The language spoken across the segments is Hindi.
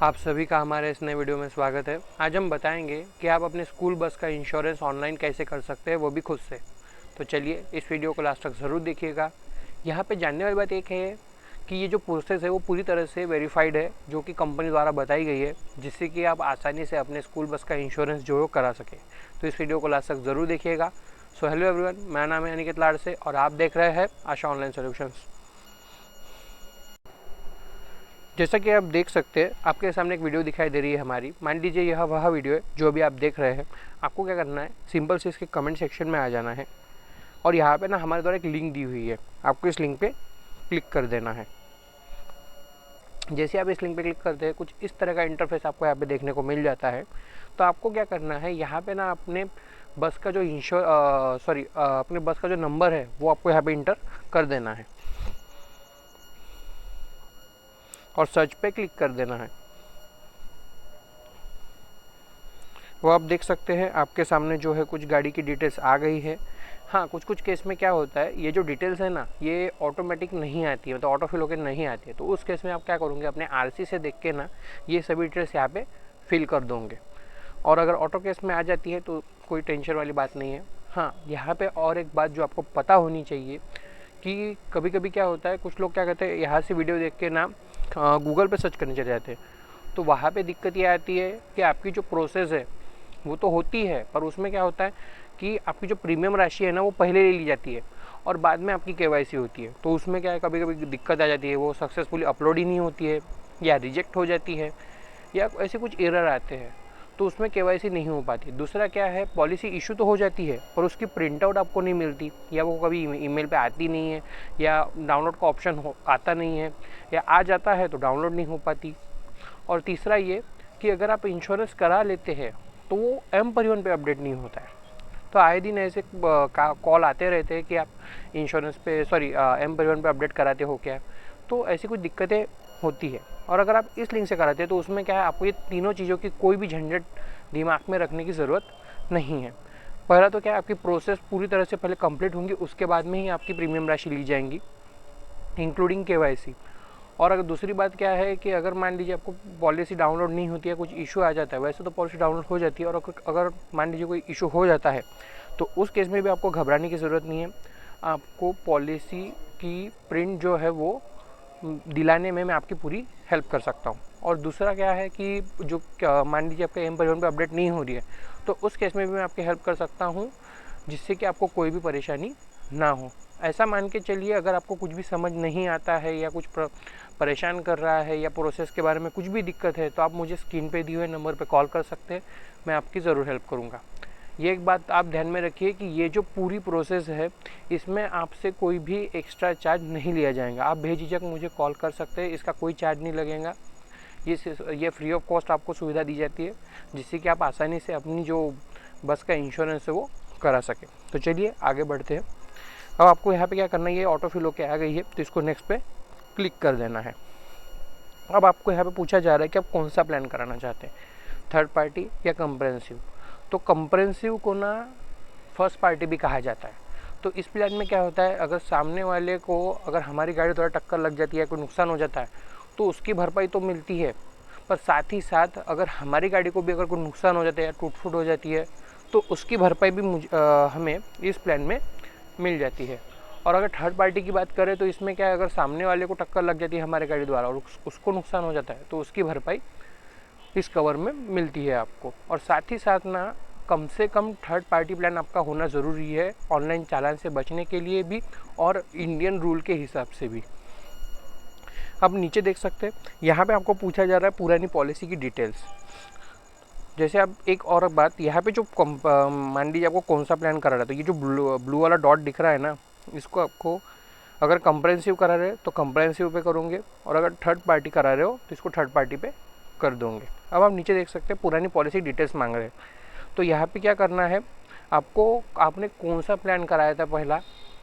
आप सभी का हमारे इस नए वीडियो में स्वागत है। आज हम बताएंगे कि आप अपने स्कूल बस का इंश्योरेंस ऑनलाइन कैसे कर सकते हैं, वो भी खुद से। तो चलिए इस वीडियो को लास्ट तक ज़रूर देखिएगा। यहाँ पे जानने वाली बात एक है कि ये जो प्रोसेस है वो पूरी तरह से वेरीफाइड है, जो कि कंपनी द्वारा बताई गई है, जिससे कि आप आसानी से अपने स्कूल बस का इंश्योरेंस जो है करा सकें। तो इस वीडियो को लास्ट तक ज़रूर देखिएगा। सो हेलो एवरीवन, मेरा नाम है अनिकेत लाड़से और आप देख रहे हैं आशा ऑनलाइन सॉल्यूशंस। जैसा कि आप देख सकते हैं, आपके सामने एक वीडियो दिखाई दे रही है हमारी। मान लीजिए यह वह वीडियो है जो अभी आप देख रहे हैं। आपको क्या करना है, सिंपल से इसके कमेंट सेक्शन में आ जाना है और यहाँ पे ना हमारे द्वारा एक लिंक दी हुई है, आपको इस लिंक पे क्लिक कर देना है। जैसे आप इस लिंक पे क्लिक करते हैं, कुछ इस तरह का इंटरफेस आपको यहाँ पे देखने को मिल जाता है। तो आपको क्या करना है, यहाँ पे ना अपने बस का जो अपने बस का जो नंबर है वो आपको यहाँ पे इंटर कर देना है और सर्च पे क्लिक कर देना है। वो आप देख सकते हैं आपके सामने जो है कुछ गाड़ी की डिटेल्स आ गई है। हाँ, कुछ केस में क्या होता है, ये जो डिटेल्स है ना ये ऑटोमेटिक नहीं आती है, मतलब ऑटो फिल होकर नहीं आती है। तो उस केस में आप क्या करोगे, अपने आरसी से देख के ना ये सभी डिटेल्स यहाँ पे फिल कर दोगे। और अगर ऑटो केस में आ जाती है तो कोई टेंशन वाली बात नहीं है। हाँ, यहाँ पे और एक बात जो आपको पता होनी चाहिए कि कभी कभी क्या होता है, कुछ लोग क्या कहते हैं, यहाँ से वीडियो देख के ना गूगल पे सर्च करने चले जाते हैं। तो वहाँ पे दिक्कत ये आती है कि आपकी जो प्रोसेस है वो तो होती है, पर उसमें क्या होता है कि आपकी जो प्रीमियम राशि है ना वो पहले ले ली जाती है और बाद में आपकी केवाईसी होती है। तो उसमें क्या है, कभी कभी दिक्कत आ जाती है, वो सक्सेसफुली अपलोड ही नहीं होती है या रिजेक्ट हो जाती है या ऐसे कुछ एरर आते हैं। तो उसमें केवाईसी नहीं हो पाती। दूसरा क्या है, पॉलिसी इशू तो हो जाती है पर उसकी प्रिंट आउट आपको नहीं मिलती, या वो कभी ईमेल पे आती नहीं है, या डाउनलोड का ऑप्शन आता नहीं है, या आ जाता है तो डाउनलोड नहीं हो पाती। और तीसरा ये कि अगर आप इंश्योरेंस करा लेते हैं तो वो एम परिवहन पे अपडेट नहीं होता है। तो आए दिन ऐसे कॉल आते रहते हैं कि आप इंश्योरेंस पे एम परिवहन पे अपडेट कराते हो क्या। तो ऐसी कुछ दिक्कतें होती है। और अगर आप इस लिंक से कराते हैं तो उसमें क्या है, आपको ये तीनों चीज़ों की कोई भी झंझट दिमाग में रखने की ज़रूरत नहीं है। पहला तो क्या है, आपकी प्रोसेस पूरी तरह से पहले कंप्लीट होंगी, उसके बाद में ही आपकी प्रीमियम राशि ली जाएंगी इंक्लूडिंग केवाईसी। और अगर दूसरी बात क्या है कि अगर मान लीजिए आपको पॉलिसी डाउनलोड नहीं होती है, कुछ इशू आ जाता है, वैसे तो पॉलिसी डाउनलोड हो जाती है, और अगर मान लीजिए कोई इशू हो जाता है तो उस केस में भी आपको घबराने की ज़रूरत नहीं है। आपको पॉलिसी की प्रिंट जो है वो दिलाने में मैं आपकी पूरी हेल्प कर सकता हूँ। और दूसरा क्या है कि जो मान लीजिए आपका एम परिवहन पर अपडेट नहीं हो रही है तो उस केस में भी मैं आपकी हेल्प कर सकता हूँ, जिससे कि आपको कोई भी परेशानी ना हो। ऐसा मान के चलिए, अगर आपको कुछ भी समझ नहीं आता है या कुछ परेशान कर रहा है या प्रोसेस के बारे में कुछ भी दिक्कत है तो आप मुझे स्क्रीन पे दिए हुए नंबर पे कॉल कर सकते हैं, मैं आपकी ज़रूर हेल्प करूँगा। ये एक बात आप ध्यान में रखिए कि ये जो पूरी प्रोसेस है इसमें आपसे कोई भी एक्स्ट्रा चार्ज नहीं लिया जाएगा। आप बेझिझक मुझे कॉल कर सकते हैं, इसका कोई चार्ज नहीं लगेगा। ये फ्री ऑफ कॉस्ट आपको सुविधा दी जाती है, जिससे कि आप आसानी से अपनी जो बस का इंश्योरेंस है वो करा सकें। तो चलिए आगे बढ़ते हैं। अब आपको यहाँ पे क्या करना है, ये ऑटो फिल होके आ गई है तो इसको नेक्स्ट पे क्लिक कर देना है। अब आपको यहाँ पे पूछा जा रहा है कि आप कौन सा प्लान कराना चाहते हैं, थर्ड पार्टी या कंप्रेहेंसिव। तो कंप्रेहेंसिव को ना फर्स्ट पार्टी भी कहा जाता है। तो इस प्लान में क्या होता है, अगर सामने वाले को अगर हमारी गाड़ी थोड़ा टक्कर लग जाती है, कोई नुकसान हो जाता है तो उसकी भरपाई तो मिलती है, पर साथ ही साथ अगर हमारी गाड़ी को भी अगर कोई नुकसान हो जाता है या टूट फूट हो जाती है तो उसकी भरपाई भी हमें इस प्लान में मिल जाती है। और अगर थर्ड पार्टी की बात करें तो इसमें क्या है, अगर सामने वाले को टक्कर लग जाती है हमारे गाड़ी द्वारा और उसको नुकसान हो जाता है तो उसकी भरपाई इस कवर में मिलती है आपको। और साथ ही साथ ना कम से कम थर्ड पार्टी प्लान आपका होना ज़रूरी है, ऑनलाइन चालान से बचने के लिए भी और इंडियन रूल के हिसाब से भी। आप नीचे देख सकते हैं, यहाँ पे आपको पूछा जा रहा है पुरानी पॉलिसी की डिटेल्स। जैसे आप एक और बात, यहाँ पे जो मान लीजिए आपको कौन सा प्लान करा रहा है, तो ये जो ब्लू वाला डॉट दिख रहा है ना, इसको आपको अगर कंप्रेहेंसिव करा रहे हो तो कंप्रेहेंसिव पे करोगे, और अगर थर्ड पार्टी करा रहे हो तो इसको थर्ड पार्टी पे कर दोगे। अब आप नीचे देख सकते हैं पुरानी पॉलिसी डिटेल्स मांग रहे हैं। तो यहाँ पे क्या करना है, आपको आपने कौन सा प्लान कराया था पहला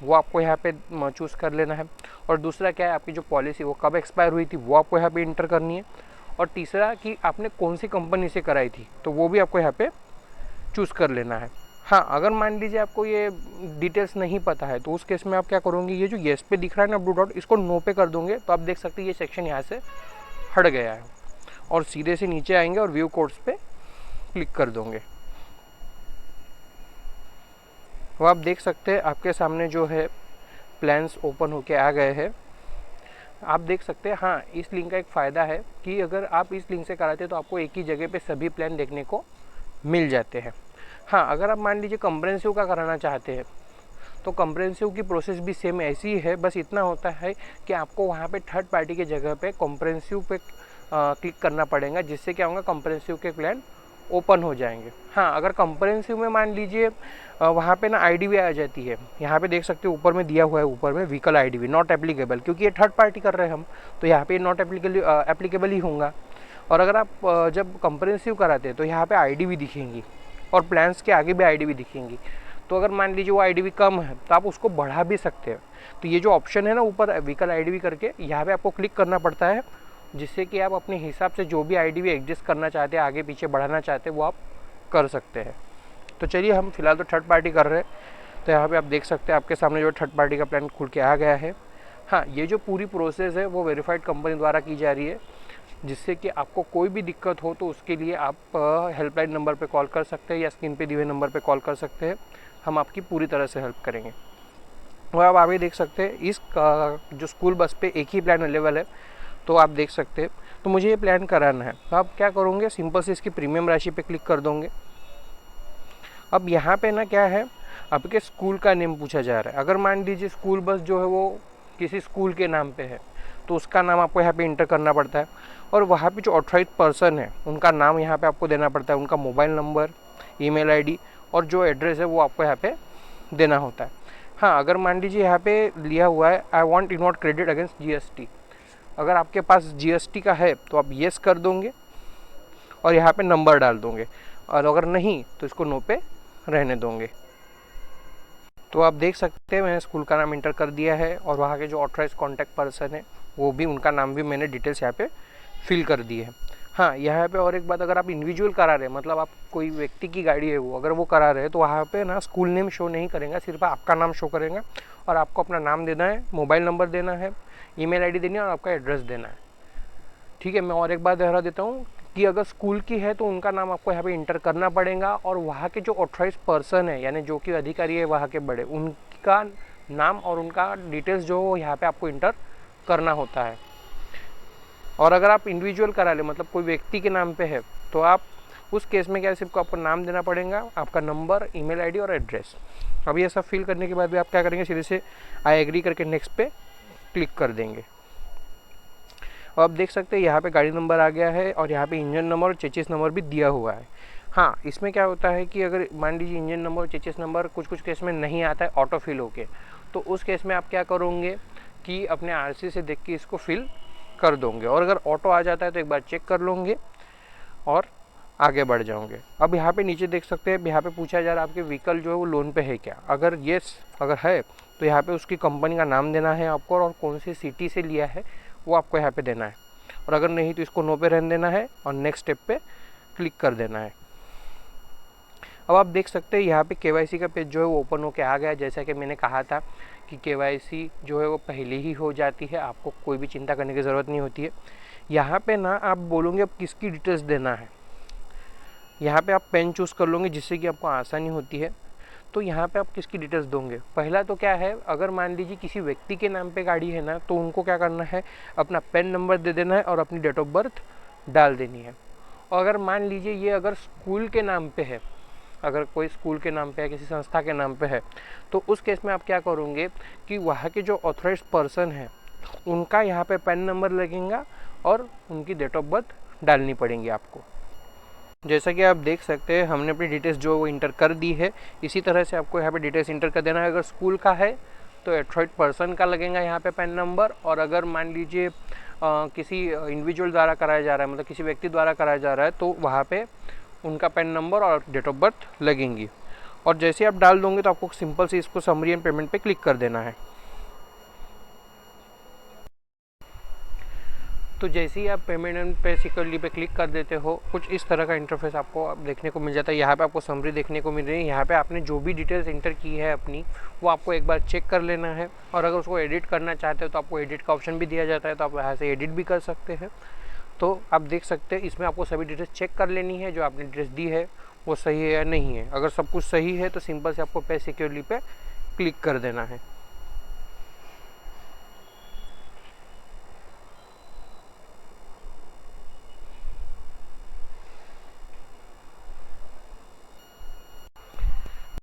वो आपको यहाँ पे चूज़ कर लेना है। और दूसरा क्या है, आपकी जो पॉलिसी वो कब एक्सपायर हुई थी वो आपको यहाँ पे इंटर करनी है। और तीसरा कि आपने कौन सी कंपनी से कराई थी तो वो भी आपको यहाँ पे चूज़ कर लेना है। हाँ, अगर मान लीजिए आपको ये डिटेल्स नहीं पता है तो उस केस में आप क्या करोगे, ये जो येस पे दिख रहा है ना ब्लू डॉट, इसको नो पे कर दोगे तो आप देख सकते हैं ये सेक्शन यहाँ से हट गया है। और सीधे से नीचे आएंगे और व्यू कोड्स पे क्लिक कर दोगे। वो आप देख सकते हैं आपके सामने जो है प्लान्स ओपन होके आ गए हैं। आप देख सकते हैं, हाँ इस लिंक का एक फ़ायदा है कि अगर आप इस लिंक से कराते हैं तो आपको एक ही जगह पे सभी प्लान देखने को मिल जाते हैं। हाँ, अगर आप मान लीजिए कम्प्रेहेंसिव का कराना चाहते हैं तो कम्प्रेहेंसिव की प्रोसेस भी सेम ऐसी ही है, बस इतना होता है कि आपको वहाँ पे थर्ड पार्टी की जगह पे कम्प्रेहेंसिव पे क्लिक करना पड़ेगा, जिससे क्या होगा कम्प्रेहेंसिव के प्लान ओपन हो जाएंगे। हाँ, अगर कम्प्रेहेंसिव में मान लीजिए वहाँ पे ना आईडी भी आ जाती है, यहाँ पे देख सकते हो ऊपर में दिया हुआ है, ऊपर में व्हीकल आईडी भी नॉट एप्लीकेबल, क्योंकि ये थर्ड पार्टी कर रहे हैं हम, तो यहाँ पे नॉट एप्लीकेबल ही होगा। और अगर आप जब कम्प्रेहेंसिव कराते हैं तो यहाँ पे आईडी भी दिखेंगी और प्लान्स के आगे भी आईडी भी दिखेंगी। तो अगर मान लीजिए वो आईडी भी कम है तो आप उसको बढ़ा भी सकते हैं। तो ये जो ऑप्शन है ना ऊपर व्हीकल आईडी भी करके, यहाँ पे आपको क्लिक करना पड़ता है, जिससे कि आप अपने हिसाब से जो भी आईडी भी एडजस्ट करना चाहते हैं, आगे पीछे बढ़ाना चाहते हैं, वो आप कर सकते हैं। तो चलिए हम फिलहाल तो थर्ड पार्टी कर रहे हैं, तो यहाँ पे आप देख सकते हैं आपके सामने जो थर्ड पार्टी का प्लान खुल के आ गया है। हाँ, ये जो पूरी प्रोसेस है वो वेरीफाइड कंपनी द्वारा की जा रही है, जिससे कि आपको कोई भी दिक्कत हो तो उसके लिए आप हेल्पलाइन नंबर पे कॉल कर सकते हैं या स्क्रीन पे दिए हुए नंबर पे कॉल कर सकते हैं। हम आपकी पूरी तरह से हेल्प करेंगे। और आप आगे देख सकते हैं इस जो स्कूल बस पे एक ही प्लान अवेलेबल है, तो आप देख सकते हैं। तो मुझे ये प्लान कराना है, तो आप क्या करोगे, सिंपल से इसकी प्रीमियम राशि पे क्लिक कर दोगे। अब यहाँ पे ना क्या है, आपके स्कूल का नेम पूछा जा रहा है। अगर मान लीजिए स्कूल बस जो है वो किसी स्कूल के नाम पे है तो उसका नाम आपको यहाँ पे इंटर करना पड़ता है, और वहाँ पे जो ऑथराइज पर्सन है उनका नाम यहाँ पे आपको देना पड़ता है, उनका मोबाइल नंबर, ईमेल आईडी और जो एड्रेस है वो आपको यहाँ पे देना होता है। हाँ, अगर मान लीजिए यहाँ पे लिया हुआ है I want input credit against GST, अगर आपके पास GST का है तो आप येस कर दोगे और यहाँ पे नंबर डाल दोगे, और अगर नहीं तो इसको नो पे रहने दोगे। तो आप देख सकते हैं मैंने स्कूल का नाम इंटर कर दिया है और वहाँ के जो ऑथराइज कॉन्टैक्ट पर्सन है वो भी, उनका नाम भी मैंने डिटेल्स यहाँ पे फिल कर दी है। हाँ, यहाँ पे और एक बात, अगर आप इंडिविजुअल करा रहे हैं, मतलब आप कोई व्यक्ति की गाड़ी है वो अगर वो करा रहे हैं तो वहाँ पे ना स्कूल नेम शो नहीं करेगा, सिर्फ आपका नाम शो करेगा, और आपको अपना नाम देना है, मोबाइल नंबर देना है, ईमेल आईडी देनी है और आपका एड्रेस देना है। ठीक है, मैं और एक बात दोहरा देता हूँ कि अगर स्कूल की है तो उनका नाम आपको यहाँ पे इंटर करना पड़ेगा, और वहाँ के जो ऑथराइज पर्सन है यानी जो कि अधिकारी है वहाँ के बड़े, उनका नाम और उनका डिटेल्स जो यहाँ पे आपको इंटर करना होता है। और अगर आप इंडिविजुअल करा ले, मतलब कोई व्यक्ति के नाम पे है, तो आप उस केस में क्या, सिर्फ आपको नाम देना पड़ेगा, आपका नंबर, ईमेल आईडी और एड्रेस। अब ये सब फिल करने के बाद भी आप क्या करेंगे, सीधे से आई एग्री करके नेक्स्ट पे क्लिक कर देंगे। और आप देख सकते हैं यहाँ पे गाड़ी नंबर आ गया है और यहाँ पे इंजन नंबर और चेचिस नंबर भी दिया हुआ है। हाँ, इसमें क्या होता है कि अगर मान लीजिए इंजन नंबर और चेचिस नंबर कुछ केस में नहीं आता है ऑटो फिल होके, तो उस केस में आप क्या करोगे कि अपने आरसी से देख के इसको फिल कर दोगे, और अगर ऑटो आ जाता है तो एक बार चेक कर लोगे और आगे बढ़ जाओगे। अब यहाँ पे नीचे देख सकते हैं, यहाँ पे पूछा जा रहा है आपके व्हीकल जो है वो लोन पे है क्या। अगर येस अगर है तो यहाँ पे उसकी कंपनी का नाम देना है आपको, और कौन सी सिटी से लिया है वो आपको यहाँ पे देना है, और अगर नहीं तो इसको नो पे रहने देना है और नेक्स्ट स्टेप पे क्लिक कर देना है। अब आप देख सकते हैं यहाँ पे KYC का पेज जो है वो ओपन होके आ गया। जैसा कि मैंने कहा था कि KYC जो है वो पहले ही हो जाती है, आपको कोई भी चिंता करने की ज़रूरत नहीं होती है। यहाँ पे ना आप बोलोगे अब किसकी डिटेल्स देना है, यहाँ पे आप पेन चूज़ कर लोगे जिससे कि आपको आसानी होती है। तो यहाँ पे आप किसकी डिटेल्स दोगे, पहला तो क्या है, अगर मान लीजिए किसी व्यक्ति के नाम पे गाड़ी है ना, तो उनको क्या करना है, अपना पेन नंबर दे देना है और अपनी डेट ऑफ बर्थ डाल देनी है। और अगर मान लीजिए ये अगर स्कूल के नाम पे है, अगर कोई स्कूल के नाम पे है, किसी संस्था के नाम पे है, तो उस केस में आप क्या करोगे कि वहाँ के जो ऑथराइज्ड पर्सन है उनका यहाँ पे पेन नंबर लगेगा और उनकी डेट ऑफ बर्थ डालनी पड़ेगी आपको। जैसा कि आप देख सकते हैं हमने अपनी डिटेल्स जो वो इंटर कर दी है, इसी तरह से आपको यहाँ पे डिटेल्स इंटर कर देना है। अगर स्कूल का है तो ऑथराइज्ड पर्सन का लगेगा यहाँ पे पेन नंबर, और अगर मान लीजिए किसी इंडिविजुअल द्वारा कराया जा रहा है, मतलब किसी व्यक्ति द्वारा कराया जा रहा है, तो वहाँ पे उनका पेन नंबर और डेट ऑफ बर्थ लगेंगी। और जैसे आप डाल दोगे तो आपको सिंपल से इसको समरी एंड पेमेंट पे क्लिक कर देना है। तो जैसे ही आप पेमेंट एंड पे सिक्योरली पे क्लिक कर देते हो, कुछ इस तरह का इंटरफेस आपको देखने को मिल जाता है। यहाँ पे आपको समरी देखने को मिल रही है। यहाँ पे आपने जो भी डिटेल्स इंटर की है अपनी, वो आपको एक बार चेक कर लेना है, और अगर उसको एडिट करना चाहते हो तो आपको एडिट का ऑप्शन भी दिया जाता है, तो आप यहाँ से एडिट भी कर सकते हैं। तो आप देख सकते हैं इसमें आपको सभी डिटेल्स चेक कर लेनी है, जो आपने डिटेल्स दी है वो सही है या नहीं है। अगर सब कुछ सही है तो सिंपल से आपको पे सिक्योरली पे क्लिक कर देना है।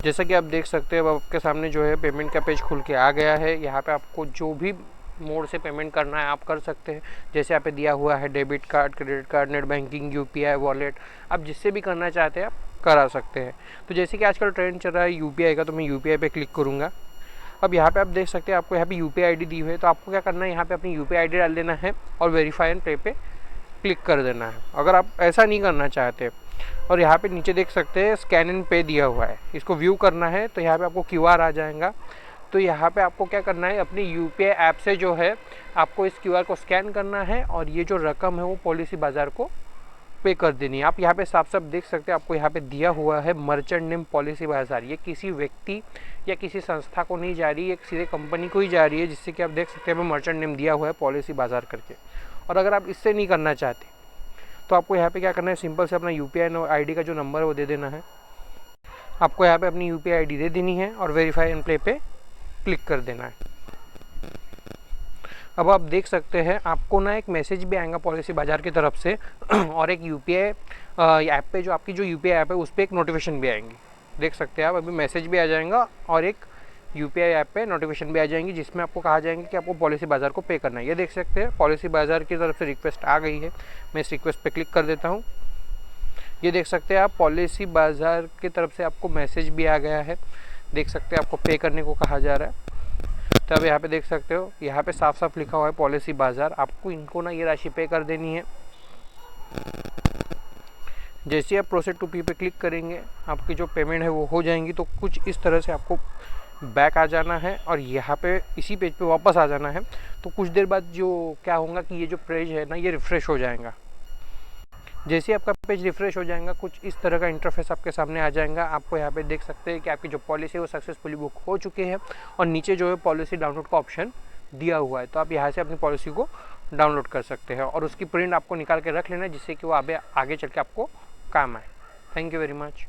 जैसा कि आप देख सकते हैं अब आपके सामने जो है पेमेंट का पेज खुल के आ गया है। यहाँ पे आपको जो भी मोड से पेमेंट करना है आप कर सकते हैं। जैसे यहाँ पे दिया हुआ है debit card, credit card, net banking, UPI, wallet, आप जिससे भी करना चाहते हैं आप करा सकते हैं। तो जैसे कि आजकल ट्रेंड चल रहा है यूपीआई का, तो मैं यूपीआई पे क्लिक करूँगा। अब यहाँ पे आप देख सकते हैं आपको यहाँ पे यूपीआई आईडी दी हुई है, तो आपको क्या करना है यहाँ पे अपनी यूपीआई आईडी डाल देना है और वेरीफाई एंड पे क्लिक कर देना है। अगर आप ऐसा नहीं करना चाहते और यहाँ पे नीचे देख सकते हैं स्कैन एंड पे दिया हुआ है, इसको व्यू करना है तो यहाँ पे आपको क्यूआर आ जाएगा। तो यहाँ पे आपको क्या करना है अपनी यूपीआई ऐप से जो है आपको इस क्यूआर को स्कैन करना है और ये जो रकम है वो पॉलिसी बाजार को पे कर देनी है। आप यहाँ पे साफ साफ देख सकते हैं आपको यहाँ पे दिया हुआ है मर्चेंट नेम पॉलिसी बाजार। ये किसी व्यक्ति या किसी संस्था को नहीं जा रही, ये सीधे कंपनी को ही जा रही है, जिससे कि आप देख सकते हैं मर्चेंट नेम दिया हुआ है पॉलिसी बाजार करके। और अगर आप इससे नहीं करना चाहते तो आपको यहाँ पे क्या करना है, सिंपल से अपना यूपीआई आईडी का जो नंबर है वो दे देना है। आपको यहाँ पे अपनी यूपीआई आईडी दे देनी है और वेरीफाई एंड पे क्लिक कर देना है। अब आप देख सकते हैं आपको ना एक मैसेज भी आएगा पॉलिसी बाजार की तरफ से और एक यूपीआई ऐप पे जो आपकी जो यूपीआई ऐप है उस पर एक नोटिफिकेशन भी आएंगी। देख सकते हैं आप अभी मैसेज भी आ जाएगा और एक यूपीआई ऐप पे नोटिफिकेशन भी आ जाएंगी, जिसमें आपको कहा जाएंगे कि आपको पॉलिसी बाजार को पे करना है। ये देख सकते हैं पॉलिसी बाजार की तरफ से रिक्वेस्ट आ गई है। मैं इस रिक्वेस्ट पे क्लिक कर देता हूँ। ये देख सकते हैं आप पॉलिसी बाजार की तरफ से आपको मैसेज भी आ गया है। देख सकते हैं आपको पे करने को कहा जा रहा है। तो अब यहाँ पे देख सकते हो यहाँ पे साफ साफ लिखा हुआ है पॉलिसी बाजार। आपको इनको ना ये राशि पे कर देनी है। जैसे आप प्रोसेस टू पे क्लिक करेंगे आपकी जो पेमेंट है वो हो जाएंगी। तो कुछ इस तरह से आपको बैक आ जाना है और यहाँ पे इसी पेज पे वापस आ जाना है। तो कुछ देर बाद जो क्या होगा कि ये जो पेज है ना ये रिफ़्रेश हो जाएगा। जैसे आपका पेज रिफ़्रेश हो जाएगा कुछ इस तरह का इंटरफेस आपके सामने आ जाएगा। आपको यहाँ पे देख सकते हैं कि आपकी जो पॉलिसी है वो सक्सेसफुली बुक हो चुके हैं और नीचे जो है पॉलिसी डाउनलोड का ऑप्शन दिया हुआ है। तो आप यहाँ से अपनी पॉलिसी को डाउनलोड कर सकते हैं और उसकी प्रिंट आपको निकाल के रख लेना है, जिससे कि वो आगे चल के आपको काम आए। Thank you very much.